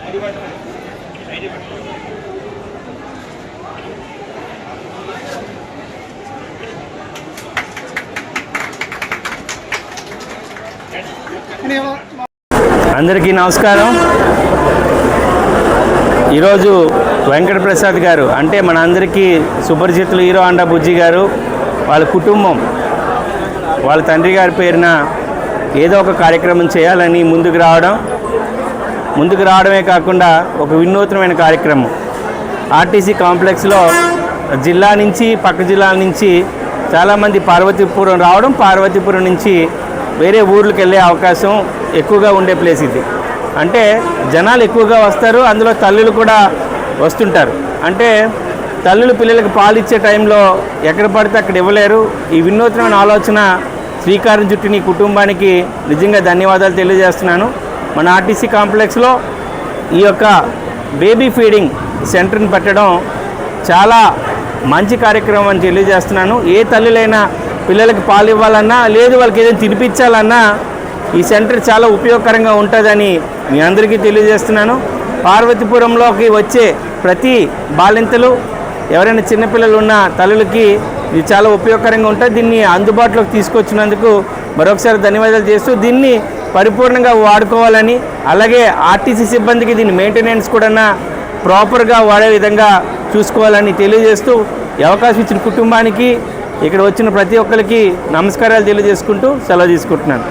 అందరికీ నమస్కారం. ఈరోజు వెంకట ప్రసాద్ గారు అంటే మన అందరికీ సుపరిచితులు హీరో హోండా బుజ్జి గారు వాళ్ళ కుటుంబం వాళ్ళ తండ్రి గారి పేరున ఏదో ఒక కార్యక్రమం చేయాలని ముందుకు రావడమే కాకుండా ఒక వినూత్నమైన కార్యక్రమం ఆర్టీసీ కాంప్లెక్స్లో జిల్లా నుంచి పక్క జిల్లాల నుంచి చాలామంది పార్వతీపురం నుంచి వేరే ఊర్లకు వెళ్ళే అవకాశం ఎక్కువగా ఉండే ప్లేస్ ఇది. అంటే జనాలు ఎక్కువగా వస్తారు, అందులో తల్లులు కూడా వస్తుంటారు. అంటే తల్లులు పిల్లలకు పాలు ఇచ్చే టైంలో ఎక్కడ పడితే అక్కడ ఇవ్వలేరు. ఈ వినూత్నమైన ఆలోచన శ్రీకారం చుట్టిన కుటుంబానికి నిజంగా ధన్యవాదాలు తెలియజేస్తున్నాను. మన ఆర్టీసీ కాంప్లెక్స్లో ఈ యొక్క బేబీ ఫీడింగ్ సెంటర్ని పెట్టడం చాలా మంచి కార్యక్రమం అని తెలియజేస్తున్నాను. ఏ తల్లులైనా పిల్లలకి పాలు ఇవ్వాలన్నా లేదు వాళ్ళకి ఏదైనా తినిపించాలన్నా ఈ సెంటర్ చాలా ఉపయోగకరంగా ఉంటుందని మీ అందరికీ తెలియజేస్తున్నాను. పార్వతీపురంలోకి వచ్చే ప్రతి బాలింతలు ఎవరైనా చిన్నపిల్లలు ఉన్న తల్లులకి ఇది చాలా ఉపయోగకరంగా ఉంటుంది. దీన్ని అందుబాటులోకి తీసుకొచ్చినందుకు మరొకసారి ధన్యవాదాలు చేస్తూ దీన్ని పరిపూర్ణంగా వాడుకోవాలని, అలాగే ఆర్టీసీ సిబ్బందికి దీని మెయింటెనెన్స్ కూడా ప్రాపర్గా వాడే విధంగా చూసుకోవాలని తెలియజేస్తూ ఈ అవకాశం ఇచ్చిన కుటుంబానికి ఇక్కడ వచ్చిన ప్రతి ఒక్కరికి నమస్కారాలు తెలియజేసుకుంటూ సెలవు తీసుకుంటున్నాను.